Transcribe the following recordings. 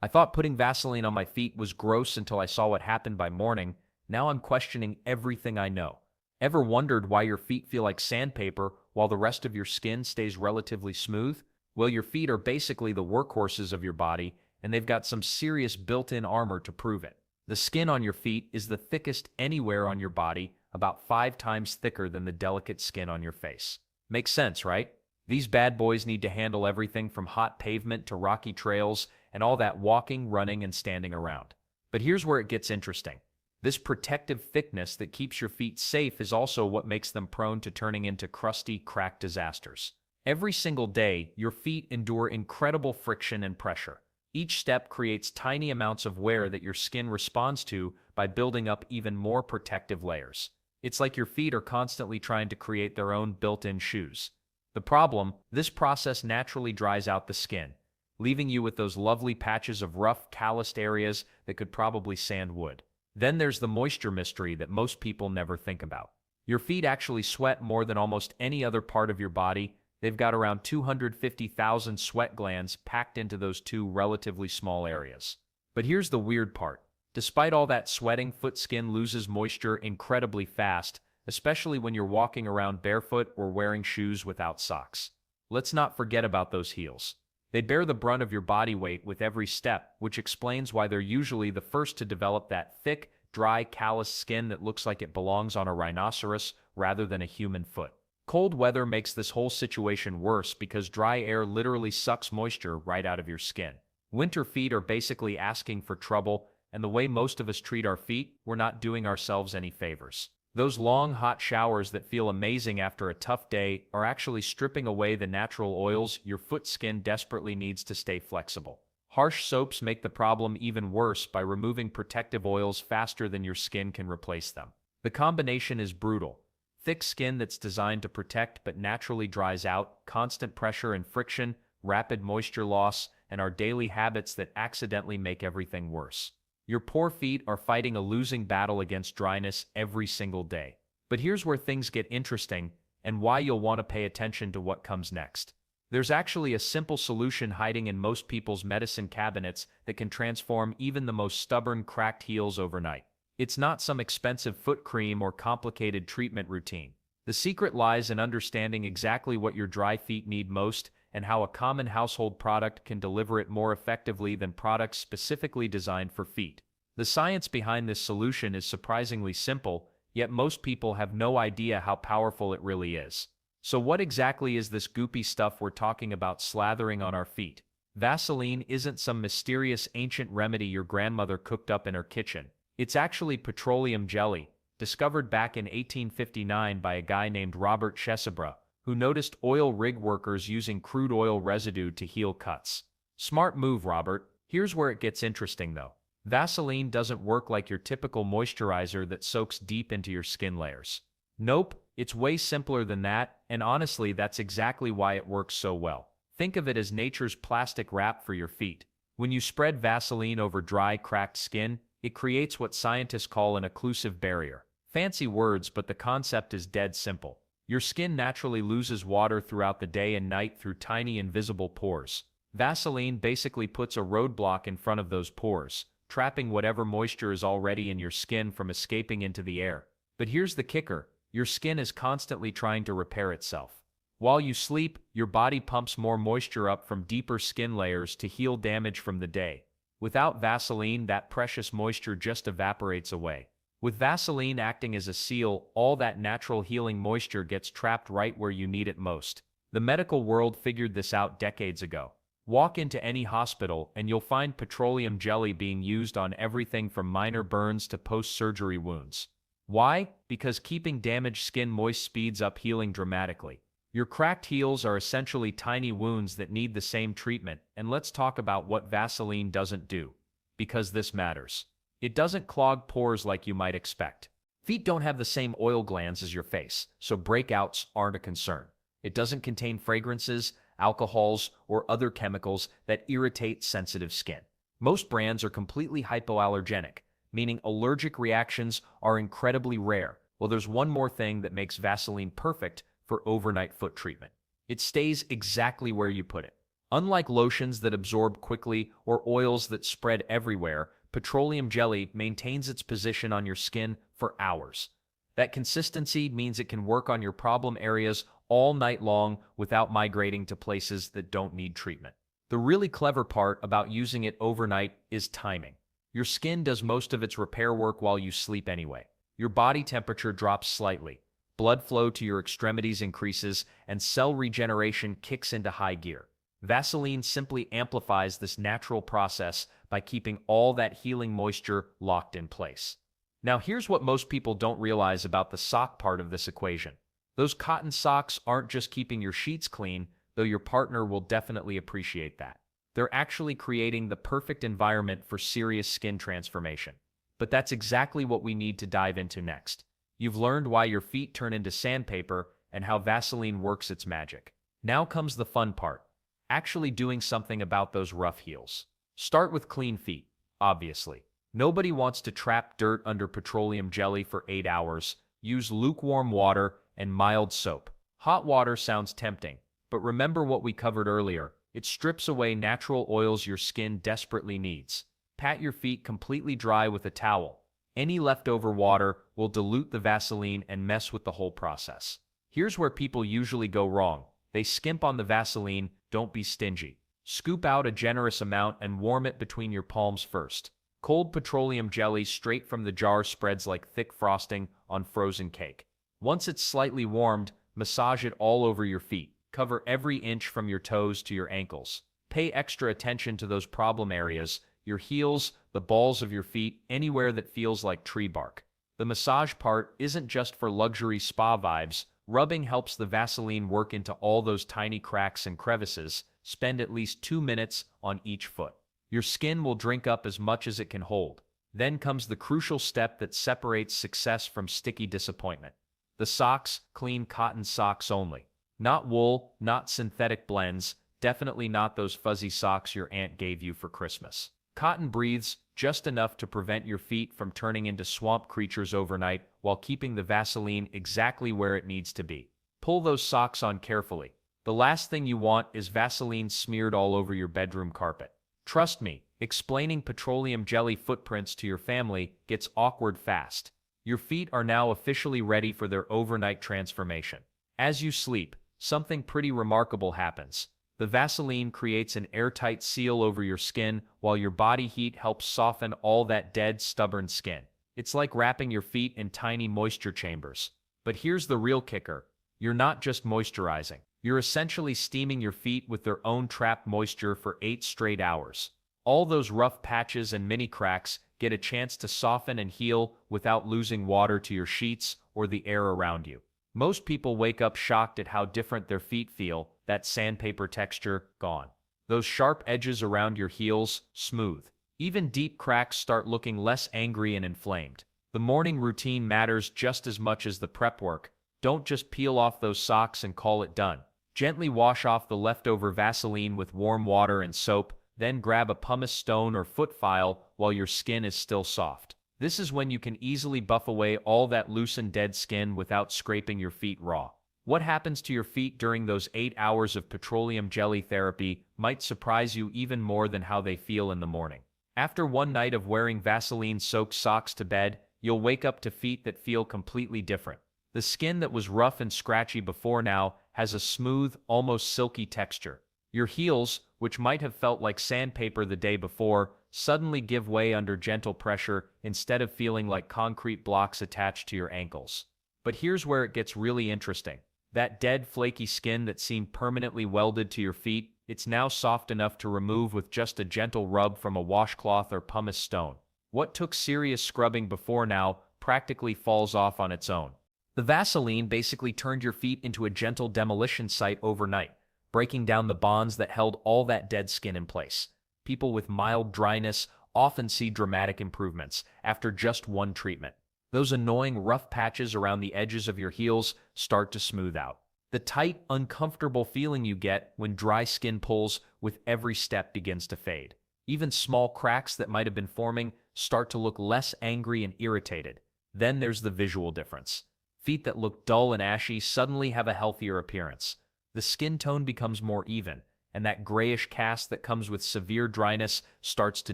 I thought putting Vaseline on my feet was gross until I saw what happened by morning. Now I'm questioning everything I know. Ever wondered why your feet feel like sandpaper while the rest of your skin stays relatively smooth? Well, your feet are basically the workhorses of your body, and they've got some serious built-in armor to prove it. The skin on your feet is the thickest anywhere on your body, about 5 times thicker than the delicate skin on your face. Makes sense, right? These bad boys need to handle everything from hot pavement to rocky trails and all that walking, running, and standing around. But here's where it gets interesting. This protective thickness that keeps your feet safe is also what makes them prone to turning into crusty, cracked disasters. Every single day, your feet endure incredible friction and pressure. Each step creates tiny amounts of wear that your skin responds to by building up even more protective layers. It's like your feet are constantly trying to create their own built-in shoes. The problem, this process naturally dries out the skin, leaving you with those lovely patches of rough, calloused areas that could probably sand wood. Then there's the moisture mystery that most people never think about. Your feet actually sweat more than almost any other part of your body. They've got around 250,000 sweat glands packed into those two relatively small areas. But here's the weird part. Despite all that sweating, foot skin loses moisture incredibly fast, especially when you're walking around barefoot or wearing shoes without socks. Let's not forget about those heels. They bear the brunt of your body weight with every step, which explains why they're usually the first to develop that thick, dry, callous skin that looks like it belongs on a rhinoceros rather than a human foot. Cold weather makes this whole situation worse because dry air literally sucks moisture right out of your skin. Winter feet are basically asking for trouble, and the way most of us treat our feet, we're not doing ourselves any favors. Those long, hot showers that feel amazing after a tough day are actually stripping away the natural oils your foot skin desperately needs to stay flexible. Harsh soaps make the problem even worse by removing protective oils faster than your skin can replace them. The combination is brutal. Thick skin that's designed to protect but naturally dries out, constant pressure and friction, rapid moisture loss, and our daily habits that accidentally make everything worse. Your poor feet are fighting a losing battle against dryness every single day. But here's where things get interesting and why you'll want to pay attention to what comes next. There's actually a simple solution hiding in most people's medicine cabinets that can transform even the most stubborn, cracked heels overnight. It's not some expensive foot cream or complicated treatment routine. The secret lies in understanding exactly what your dry feet need most and how a common household product can deliver it more effectively than products specifically designed for feet. The science behind this solution is surprisingly simple, yet most people have no idea how powerful it really is. So what exactly is this goopy stuff we're talking about slathering on our feet? Vaseline isn't some mysterious ancient remedy your grandmother cooked up in her kitchen. It's actually petroleum jelly, discovered back in 1859 by a guy named Robert Chesebra, who noticed oil rig workers using crude oil residue to heal cuts. Smart move, Robert. Here's where it gets interesting though. Vaseline doesn't work like your typical moisturizer that soaks deep into your skin layers. Nope, it's way simpler than that, and honestly, that's exactly why it works so well. Think of it as nature's plastic wrap for your feet. When you spread Vaseline over dry, cracked skin, it creates what scientists call an occlusive barrier. Fancy words, but the concept is dead simple. Your skin naturally loses water throughout the day and night through tiny invisible pores. Vaseline basically puts a roadblock in front of those pores, trapping whatever moisture is already in your skin from escaping into the air. But here's the kicker. Your skin is constantly trying to repair itself. While you sleep, your body pumps more moisture up from deeper skin layers to heal damage from the day. Without Vaseline, that precious moisture just evaporates away. With Vaseline acting as a seal, all that natural healing moisture gets trapped right where you need it most. The medical world figured this out decades ago. Walk into any hospital and you'll find petroleum jelly being used on everything from minor burns to post-surgery wounds. Why? Because keeping damaged skin moist speeds up healing dramatically. Your cracked heels are essentially tiny wounds that need the same treatment, and let's talk about what Vaseline doesn't do. Because this matters. It doesn't clog pores like you might expect. Feet don't have the same oil glands as your face, so breakouts aren't a concern. It doesn't contain fragrances, alcohols, or other chemicals that irritate sensitive skin. Most brands are completely hypoallergenic, meaning allergic reactions are incredibly rare. Well, there's one more thing that makes Vaseline perfect for overnight foot treatment. It stays exactly where you put it. Unlike lotions that absorb quickly or oils that spread everywhere, petroleum jelly maintains its position on your skin for hours. That consistency means it can work on your problem areas all night long without migrating to places that don't need treatment. The really clever part about using it overnight is timing. Your skin does most of its repair work while you sleep anyway. Your body temperature drops slightly, blood flow to your extremities increases, and cell regeneration kicks into high gear. Vaseline simply amplifies this natural process by keeping all that healing moisture locked in place. Now, here's what most people don't realize about the sock part of this equation. Those cotton socks aren't just keeping your sheets clean, though your partner will definitely appreciate that. They're actually creating the perfect environment for serious skin transformation. But that's exactly what we need to dive into next. You've learned why your feet turn into sandpaper and how Vaseline works its magic. Now comes the fun part, actually doing something about those rough heels. Start with clean feet, obviously. Nobody wants to trap dirt under petroleum jelly for 8 hours. Use lukewarm water and mild soap. Hot water sounds tempting, but remember what we covered earlier. It strips away natural oils your skin desperately needs. Pat your feet completely dry with a towel. Any leftover water will dilute the Vaseline and mess with the whole process. Here's where people usually go wrong. They skimp on the Vaseline. Don't be stingy. Scoop out a generous amount and warm it between your palms first. Cold petroleum jelly straight from the jar spreads like thick frosting on frozen cake. Once it's slightly warmed, massage it all over your feet. Cover every inch from your toes to your ankles. Pay extra attention to those problem areas, your heels, the balls of your feet, anywhere that feels like tree bark. The massage part isn't just for luxury spa vibes. Rubbing helps the Vaseline work into all those tiny cracks and crevices. Spend at least 2 minutes on each foot. Your skin will drink up as much as it can hold. Then comes the crucial step that separates success from sticky disappointment. The socks, clean cotton socks only. Not wool, not synthetic blends, definitely not those fuzzy socks your aunt gave you for Christmas. Cotton breathes just enough to prevent your feet from turning into swamp creatures overnight while keeping the Vaseline exactly where it needs to be. Pull those socks on carefully. The last thing you want is Vaseline smeared all over your bedroom carpet. Trust me, explaining petroleum jelly footprints to your family gets awkward fast. Your feet are now officially ready for their overnight transformation. As you sleep, something pretty remarkable happens. The Vaseline creates an airtight seal over your skin while your body heat helps soften all that dead, stubborn skin. It's like wrapping your feet in tiny moisture chambers. But here's the real kicker. You're not just moisturizing. You're essentially steaming your feet with their own trapped moisture for 8 straight hours. All those rough patches and mini cracks get a chance to soften and heal without losing water to your sheets or the air around you. Most people wake up shocked at how different their feet feel, that sandpaper texture, gone. Those sharp edges around your heels, smooth. Even deep cracks start looking less angry and inflamed. The morning routine matters just as much as the prep work. Don't just peel off those socks and call it done. Gently wash off the leftover Vaseline with warm water and soap, then grab a pumice stone or foot file while your skin is still soft. This is when you can easily buff away all that loose and dead skin without scraping your feet raw. What happens to your feet during those 8 hours of petroleum jelly therapy might surprise you even more than how they feel in the morning. After one night of wearing Vaseline-soaked socks to bed, you'll wake up to feet that feel completely different. The skin that was rough and scratchy before now has a smooth, almost silky texture. Your heels, which might have felt like sandpaper the day before, suddenly give way under gentle pressure instead of feeling like concrete blocks attached to your ankles. But here's where it gets really interesting. That dead, flaky skin that seemed permanently welded to your feet, it's now soft enough to remove with just a gentle rub from a washcloth or pumice stone. What took serious scrubbing before now practically falls off on its own. The Vaseline basically turned your feet into a gentle demolition site overnight, breaking down the bonds that held all that dead skin in place. People with mild dryness often see dramatic improvements after just one treatment. Those annoying rough patches around the edges of your heels start to smooth out. The tight, uncomfortable feeling you get when dry skin pulls with every step begins to fade. Even small cracks that might have been forming start to look less angry and irritated. Then there's the visual difference. Feet that look dull and ashy suddenly have a healthier appearance. The skin tone becomes more even, and that grayish cast that comes with severe dryness starts to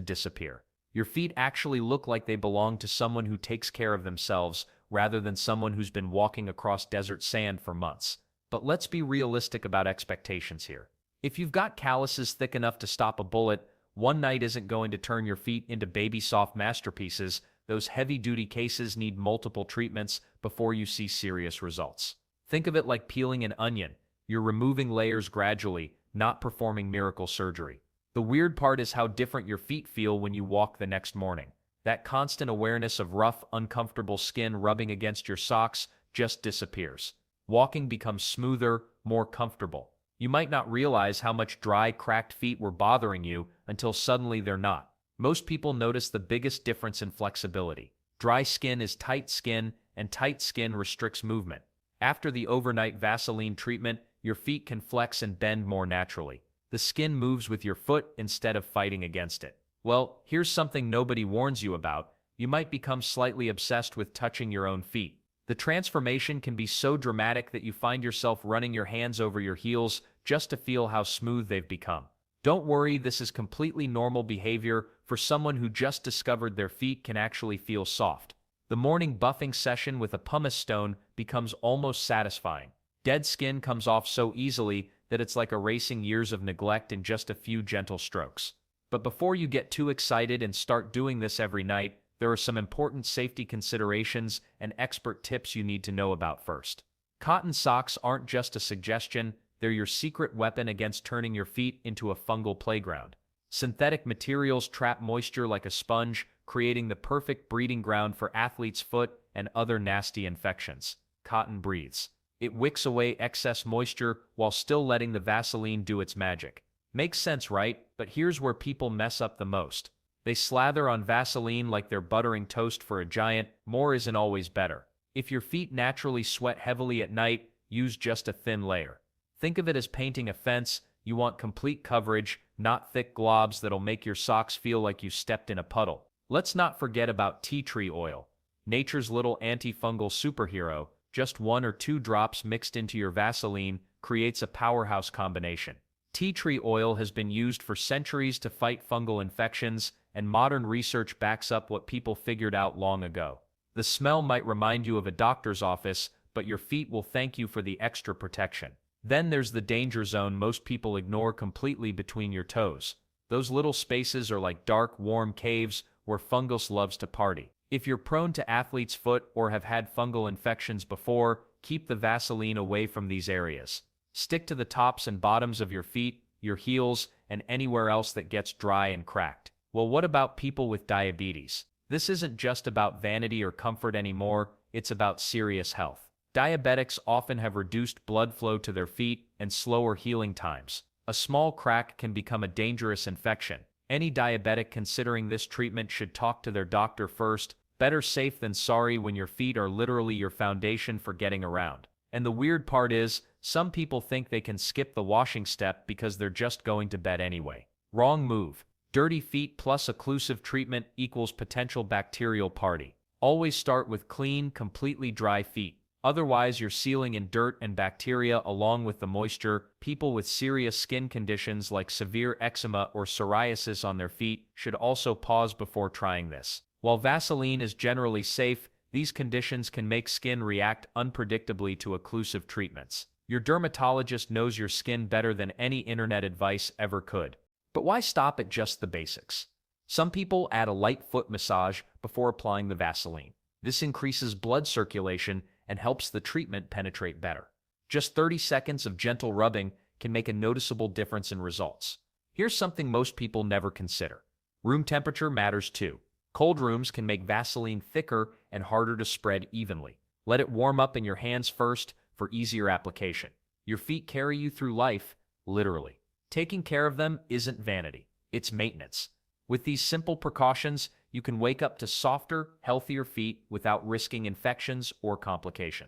disappear. Your feet actually look like they belong to someone who takes care of themselves rather than someone who's been walking across desert sand for months. But let's be realistic about expectations here. If you've got calluses thick enough to stop a bullet, one night isn't going to turn your feet into baby-soft masterpieces. Those heavy-duty cases need multiple treatments before you see serious results. Think of it like peeling an onion. You're removing layers gradually, not performing miracle surgery. The weird part is how different your feet feel when you walk the next morning. That constant awareness of rough, uncomfortable skin rubbing against your socks just disappears. Walking becomes smoother, more comfortable. You might not realize how much dry, cracked feet were bothering you until suddenly they're not. Most people notice the biggest difference in flexibility. Dry skin is tight skin, and tight skin restricts movement. After the overnight Vaseline treatment, your feet can flex and bend more naturally. The skin moves with your foot instead of fighting against it. Well, here's something nobody warns you about. You might become slightly obsessed with touching your own feet. The transformation can be so dramatic that you find yourself running your hands over your heels just to feel how smooth they've become. Don't worry, this is completely normal behavior for someone who just discovered their feet can actually feel soft. The morning buffing session with a pumice stone becomes almost satisfying. Dead skin comes off so easily that it's like erasing years of neglect in just a few gentle strokes. But before you get too excited and start doing this every night, there are some important safety considerations and expert tips you need to know about first. Cotton socks aren't just a suggestion, they're your secret weapon against turning your feet into a fungal playground. Synthetic materials trap moisture like a sponge, creating the perfect breeding ground for athlete's foot and other nasty infections. Cotton breathes. It wicks away excess moisture while still letting the Vaseline do its magic. Makes sense, right? But here's where people mess up the most. They slather on Vaseline like they're buttering toast for a giant. More isn't always better. If your feet naturally sweat heavily at night, use just a thin layer. Think of it as painting a fence. You want complete coverage, not thick globs that'll make your socks feel like you stepped in a puddle. Let's not forget about tea tree oil. Nature's little antifungal superhero. Just 1 or 2 drops mixed into your Vaseline creates a powerhouse combination. Tea tree oil has been used for centuries to fight fungal infections, and modern research backs up what people figured out long ago. The smell might remind you of a doctor's office, but your feet will thank you for the extra protection. Then there's the danger zone most people ignore completely between your toes. Those little spaces are like dark, warm caves where fungus loves to party. If you're prone to athlete's foot or have had fungal infections before, keep the Vaseline away from these areas. Stick to the tops and bottoms of your feet, your heels, and anywhere else that gets dry and cracked. Well, what about people with diabetes? This isn't just about vanity or comfort anymore, it's about serious health. Diabetics often have reduced blood flow to their feet and slower healing times. A small crack can become a dangerous infection. Any diabetic considering this treatment should talk to their doctor first. Better safe than sorry when your feet are literally your foundation for getting around. And the weird part is, some people think they can skip the washing step because they're just going to bed anyway. Wrong move. Dirty feet plus occlusive treatment equals potential bacterial party. Always start with clean, completely dry feet. Otherwise, you're sealing in dirt and bacteria along with the moisture. People with serious skin conditions like severe eczema or psoriasis on their feet should also pause before trying this. While Vaseline is generally safe, these conditions can make skin react unpredictably to occlusive treatments. Your dermatologist knows your skin better than any internet advice ever could. But why stop at just the basics? Some people add a light foot massage before applying the Vaseline. This increases blood circulation and helps the treatment penetrate better. Just 30 seconds of gentle rubbing can make a noticeable difference in results. Here's something most people never consider. Room temperature matters too. Cold rooms can make Vaseline thicker and harder to spread evenly. Let it warm up in your hands first for easier application. Your feet carry you through life, literally. Taking care of them isn't vanity, it's maintenance. With these simple precautions, you can wake up to softer, healthier feet without risking infections or complications.